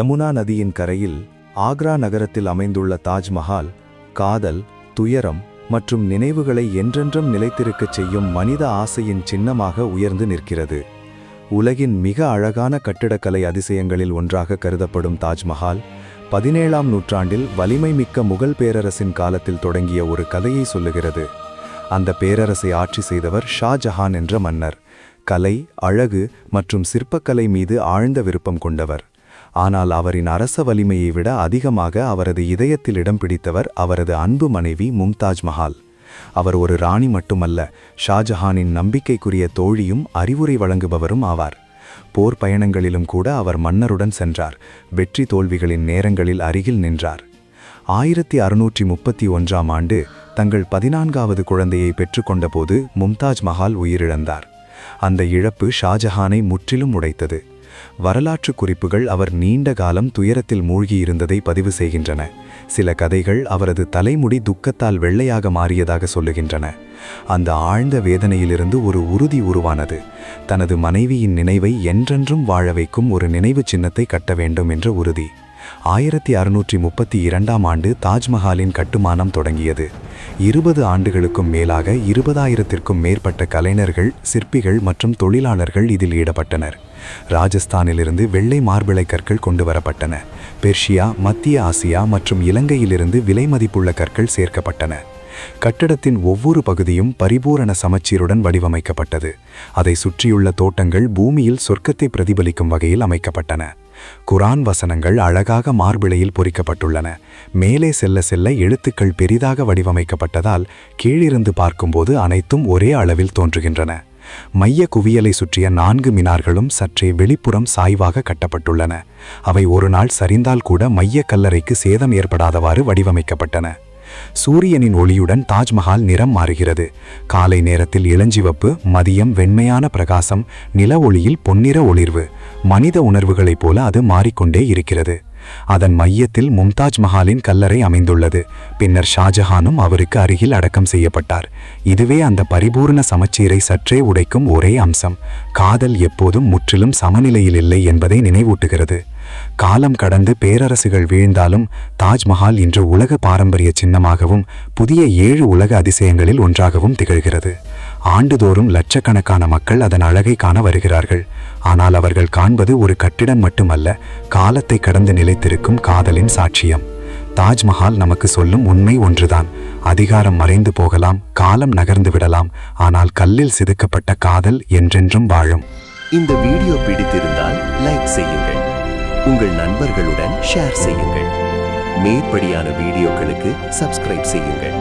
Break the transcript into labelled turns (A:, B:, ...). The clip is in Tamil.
A: யமுனா நதியின் கரையில் ஆக்ரா நகரத்தில் அமைந்துள்ள தாஜ்மஹால் காதல், துயரம் மற்றும் நினைவுகளை என்றென்றும் நிலைத்திருக்கச் செய்யும் மனித ஆசையின் சின்னமாக உயர்ந்து நிற்கிறது. உலகின் மிக அழகான கட்டிடக்கலை அதிசயங்களில் ஒன்றாக கருதப்படும் தாஜ்மஹால் 17ஆம் நூற்றாண்டில் வலிமை மிக்க முகல் பேரரசின் காலத்தில் தொடங்கிய ஒரு கதையை சொல்லுகிறது. அந்த பேரரசை ஆட்சி செய்தவர் ஷாஜஹான் என்ற மன்னர். கலை, அழகு மற்றும் சிற்பக்கலை மீது ஆழ்ந்த விருப்பம் கொண்டவர். ஆனால் அவரின் அரச வலிமையை விட அதிகமாக அவரது இதயத்தில் இடம் பிடித்தவர் அவரது அன்பு மனைவி மும்தாஜ் மஹால். அவர் ஒரு ராணி மட்டுமல்ல, ஷாஜஹானின் நம்பிக்கைக்குரிய தோழியும் அறிவுரை வழங்குபவரும் ஆவார். போர் பயணங்களிலும் கூட அவர் மன்னருடன் சென்றார். வெற்றி தோல்விகளின் நேரங்களில் அருகில் நின்றார். 1631ஆம் ஆண்டு தங்கள் 14வது குழந்தையை பெற்றுக்கொண்டபோது மும்தாஜ் மஹால் உயிரிழந்தார். அந்த இழப்பு ஷாஜஹானை முற்றிலும் உடைத்தது. வரலாற்று குறிப்புகள் அவர் நீண்ட காலம் துயரத்தில் மூழ்கியிருந்ததை பதிவு செய்கின்றன. சில கதைகள் அவரது தலைமுடி துக்கத்தால் வெள்ளையாக மாறியதாக சொல்லுகின்றன. அந்த ஆழ்ந்த வேதனையிலிருந்து ஒரு உறுதி உருவானது. தனது மனைவியின் நினைவை என்றென்றும் வாழ வைக்கும் ஒரு நினைவு சின்னத்தை கட்ட வேண்டும் என்ற உறுதி. 1632ஆம் ஆண்டு தாஜ்மஹாலின் கட்டுமானம் தொடங்கியது. 20 ஆண்டுகளுக்கும் மேலாக 20,000த்திற்கும் மேற்பட்ட கலைஞர்கள், சிற்பிகள் மற்றும் தொழிலாளர்கள் இதில் ஈடுபட்டனர். ராஜஸ்தானிலிருந்து வெள்ளை மார்பிளை கற்கள் கொண்டு வரப்பட்டன. பெர்ஷியா, மத்திய ஆசியா மற்றும் இலங்கையிலிருந்து விலைமதிப்புள்ள கற்கள் சேர்க்கப்பட்டன. கட்டடத்தின் ஒவ்வொரு பகுதியும் பரிபூரண சமச்சீருடன் வடிவமைக்கப்பட்டது. அதை சுற்றியுள்ள தோட்டங்கள் பூமியில் சொர்க்கத்தை பிரதிபலிக்கும் வகையில் அமைக்கப்பட்டன. குரான் வசனங்கள் அழகாக மார்பிளையில் பொறிக்கப்பட்டுள்ளன. மேலே செல்ல செல்ல எழுத்துக்கள் பெரிதாக வடிவமைக்கப்பட்டதால் கீழிருந்து பார்க்கும்போது அனைத்தும் ஒரே அளவில் தோன்றுகின்றன. மைய குவியலை சுற்றிய 4 மினார்களும் சற்றே வெளிப்புறம் சாய்வாக கட்டப்பட்டுள்ளன. அவை ஒரு நாள் சரிந்தால் கூட மைய கல்லறைக்கு சேதம் ஏற்படாதவாறு வடிவமைக்கப்பட்டன. சூரியனின் ஒளியுடன் தாஜ்மஹால் நிறம் மாறுகிறது. காலை நேரத்தில் இளஞ்சிவப்பு, மதியம் வெண்மையான பிரகாசம், நில ஒளியில் பொன்னிற ஒளிர்வு. மனித உணர்வுகளைப் போல அது மாறிக்கொண்டே இருக்கிறது. அதன் மையத்தில் மும்தாஜ் மஹாலின் கல்லறை அமைந்துள்ளது. பின்னர் ஷாஜஹானும் அவருக்கு அருகில் அடக்கம் செய்யப்பட்டார். இதுவே அந்த பரிபூர்ண சமச்சீரை சற்றே உடைக்கும் ஒரே அம்சம். காதல் எப்போதும் முற்றிலும் சமநிலையில் இல்லை என்பதை நினைவூட்டுகிறது. காலம் கடந்து பேரரசுகள் வீழ்ந்தாலும் தாஜ்மஹால் இன்று உலக பாரம்பரிய சின்னமாகவும் புதிய 7 உலக அதிசயங்களில் ஒன்றாகவும் திகழ்கிறது. ஆண்டுதோறும் லட்சக்கணக்கான மக்கள் அதன் அழகை காண வருகிறார்கள். ஆனால் அவர்கள் காண்பது ஒரு கட்டிடம் மட்டுமல்ல, காலத்தை கடந்து நிலைத்திருக்கும் காதலின் சாட்சியம். தாஜ்மஹால் நமக்கு சொல்லும் உண்மை ஒன்றுதான்: அதிகாரம் மறைந்து போகலாம், காலம் நகர்ந்து விடலாம், ஆனால் கல்லில் செதுக்கப்பட்ட காதல் என்றென்றும் வாழும்.
B: இந்த வீடியோ பிடித்திருந்தால் லைக் செய்யுங்கள், உங்கள் நண்பர்களுடன் ஷேர் செய்யுங்கள். மேற்படியான வீடியோக்களுக்கு சப்ஸ்கிரைப் செய்யுங்கள்.